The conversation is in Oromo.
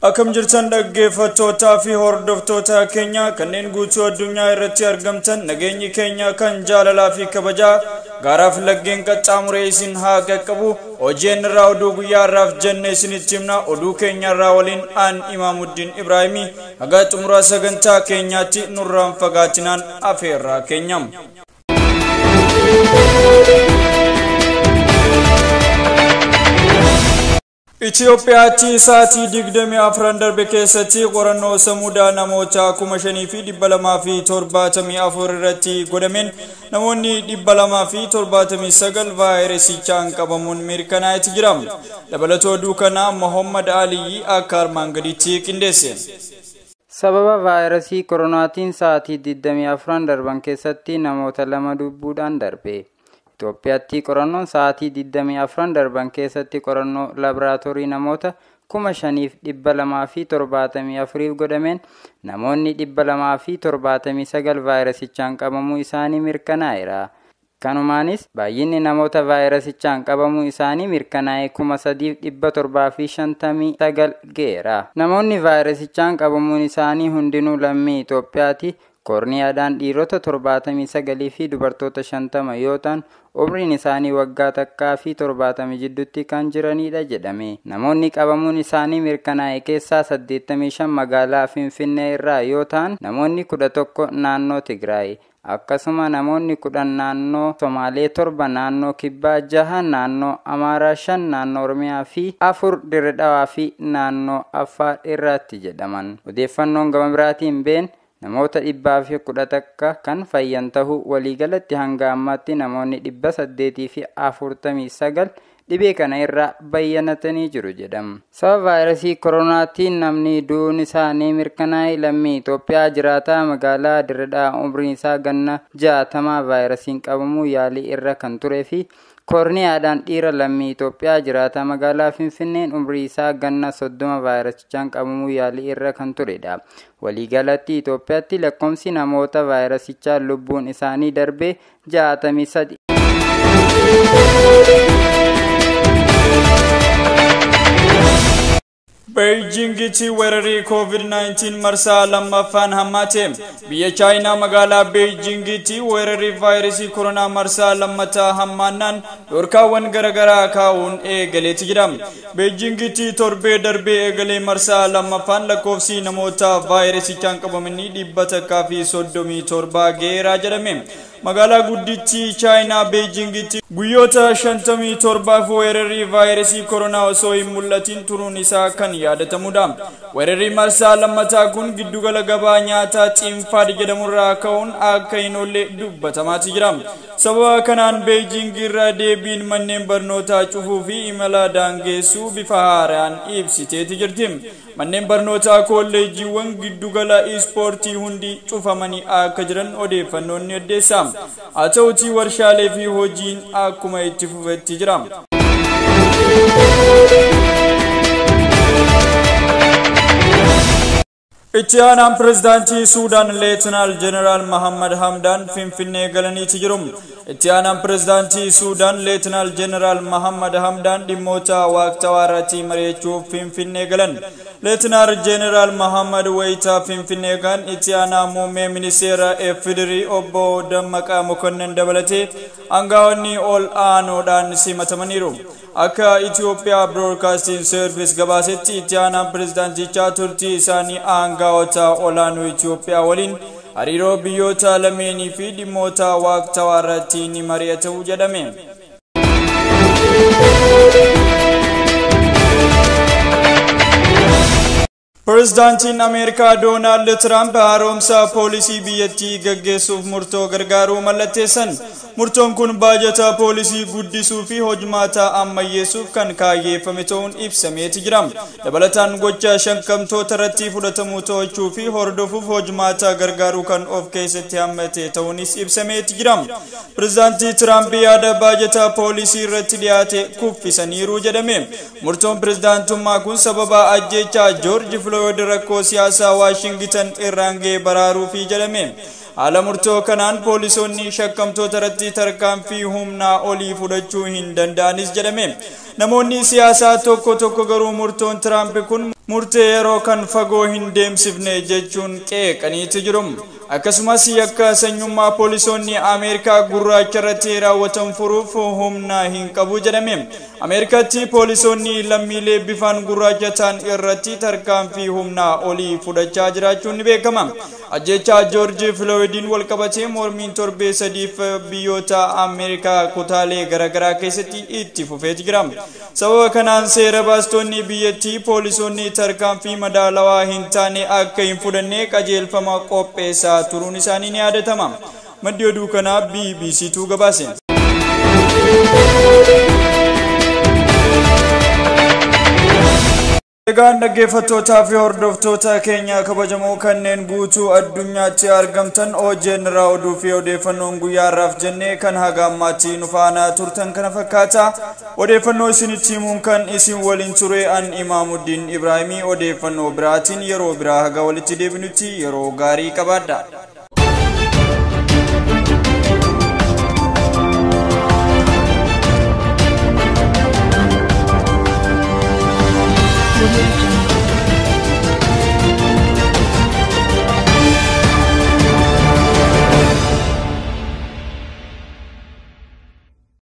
Akkam jirtan dhaggeeffattootaa fi hordoftoota keenya kanneen guutuu addunyaa irratti argamtan nageenyi keenya kan jaalalaa fi kabajaa gaaraaf laggeen qaxxaamuree isin haa qaqqabu hojjeen irraa oduu guyyaa irraaf jenne isinitti himna oduu keenya irraa waliin aan Imaamuddin Ibraahimii haga xumura sagantaa keenyaatti nurraan fagaatinaan afeerraa keenyam. Itoophiyaatti sa'aatii 24 darbe keessatti qorannoo samuudaa namoota 5,274 irratti godhameen namoonni 279 vaayirasichaan qabamuun mirkanaa'eeti jira. Dabalatoo duukanaa Muhammad Alii akka armaan gaditti qindeesse. Sababa vaayirasii koronaatiin sa'aatii 24 darban keessatti namoota 2 lubbuudhaan darbe. Itoophiyaatti qorannoon sa'aatii 24 darban keessatti qorannoo laaboraatoorii namoota 5,274 godhameen namoonni 279 vaayirasichaan qabamuu isaanii mirkanaa'eera. Kanumaanis baay'inni namoota vaayirasichaan qabamuu isaanii mirkanaa'e 3,759 ga'eera. Namoonni vaayirasichaan qabamuun isaanii hundinuu lammii Itoophiyaatti. Korniyaadhaan dhiirota 79 fi dubartoota 50 yoo ta'an umriin isaanii waggaa takkaa fi 70 jidduutti kan jiranidha jedhame. Namoonni qabamuun isaanii mirkanaa'e keessaa 85 magaalaa Finfinnee irraa yoo ta'an namoonni 11 naannoo Tigraay. Akkasuma namoonni 10 naannoo Somaalee, 7 naannoo Kibbaa, 6 naannoo Amaaraa, 5 naannoo Oromiyaa fi 4 Dirree Dhawaa fi naannoo Affaar irratti jedhaman. Odeeffannoon gama biraatiin been namoota 110 kan fayyan ta'uu waliigalatti hanga ammaatti namoonni 849 dhibee kana irraa bayyanatanii jiru jedhama. Sababa vaayirasii koronaatiin namni du'uun isaanii mirkanaa'e lammii Itoophiyaa jiraataa magaalaa Dirree Dhawaa umriin isaa ganna 60 vaayirasiin qabamuu yaalii irra kan turee fi Korniyaadhaan dhiira lammii Itoophiyaa jiraataa magaalaa Finfinneen umrii isaa ganna 30 vaayirasichaan qabamuu yaalii irra kan turedha. Waliigalatti Itoophiyaatti lakkoofsi namoota vaayirasichaan lubbuun isaanii darbee 63. Beijingiti weerarii COVID-19 marsaa lammaffaan hammaate. Biyya Chaayinaa magaalaa Beijingiti weerarii vaayirasii koronaa marsaa lammataa hammaannaan dhorkaawwan garaagaraa kaa'uun eegaleeti jira. Beijingiti torbee darbee eegalee marsaa lammaffaan lakkoofsi namoota vaayirasichaan qabamanii 137 ga'eera jedhame. Magaalaa guddittii Chaayinaa Beijingiti guyyoota 57 weerarii vaayirasii koronaa osoo hin mul'atin turuun isaa kan yaadatamudha. Weerarii marsaa lammataa kun giddugala gabaa nyaataa Xiinfaad jedhamurraa ka'uun akka hin oolle dubbatamaati jira. Sababa kanaan Beijing irraa deebiin manneen barnootaa cufuu fi imala daangeessuu bifa haaraan ibsiteeti jirti. Manneen barnootaa kolleejiiwwan giddugala ispoortii hundi cufamanii akka jiran odeeffannoon ni addeessa. Haa ta'uutii warshaalee fi hojiin akkuma itti fufetti jira. Itiyaan Pirezidaantii Suudaan Leetinaal Jeneraal Mohammad Hamdaan Finfinnee galaniiti jiru. Itiyaan Pirezidaantii Suudaan Leetinaal Jeneraal Mohammad Hamdaan dhimmoota waqtawaa irratti mari'achuuf Finfinnee galan. Leetinaal Jeneraal Mohammad wayita Finfinnee kan itiyaan muummee ministeera FDR obbo Dammaqaa Mokonnon dabalatee aangawoonni ol aanoodhaan simatamaniiru. Akka Ethiopia Broadcasting Service gabaasetti itiyaan pirezidaantichaa turtii isaanii aangawoota olaanoo Itoophiyaa waliin hariiroo biyyoota lameenii fi dhimmoota waqtawaa irratti ni mari'atu jedhame. Pirezidaantiin Ameerikaa Doonaald Tiraamp haaromsa poolisii biyyattii gaggeessuuf murtoo gargaaruu mallatteessan. Murtoon kun baajata poolisii guddisuu fi hojmaata ammayyeessuuf kan kaayyeeffame ta'uun ibsameeti jira. Dabalataan gocha shankamtoota irratti fudhatamuu to'achuu fi hordofuuf hojmaata gargaaruu kan of keessatti hammate ta'uunis ibsameeti jira. Pirezidaantii Tiraamp yaada baajata poolisii irratti dhiyaate kuffisaniiru jedhame. Murtoon pirezidaantummaa kun sababa ajjeechaa Joorji Floyd rakkoo siyaasaa Waashingtan irraan ga'e baraaruu fi jedhame. Haala murtoo kanaan poolisoonni shakkamtoota irratti tarkaanfii humnaa olii fudhachuu hin danda'anis jedhame. Namoonni siyaasaa tokko garuu murtoon Tiraamp kun murtee yeroo kan fagoo hin deemsifne jechuun qeeqaniitu jiru. Akkasumas yakka sanyummaa poolisoonni Ameerikaa gurraacha irratti raawwatan furuuf humna hin qabu jedhame. Ameerikaatti poolisoonni lammiilee bifaan gurraacha ta'an irratti tarkaanfii humnaa olii fudhachaa jiraachuun ni beekama. Ajjeechaa Joorji Filooyidiin walqabatee mormiin torbee sadiif biyyoota Ameerikaa kutaalee garaagaraa keessatti itti fufeeti jira. Sababa kanaan seera baastonni biyyattii poolisoonni tarkaanfii madaalawaa hin taane akka hin fudhanne qajeelfama qopheessaa turuun isaanii ni yaadatama. Maddi oduu kanaa BBCtu gabaase. Egaan dhaggeeffattootaa fi hordoftoota keenya kabajamoo kanneen guutuu addunyaatti argamtan OJN irraa oduu fi odeeffannoon guyyaa har'aaf jennee kan haga ammaatti nu faana turtan kana fakkaata. Odeeffannoo isinitti himuun kan isin waliin ture an Imaamuddin Ibraahimii. Odeeffannoo biraatiin yeroo biraa haga walitti deebinutti yeroo gaarii qabaadha.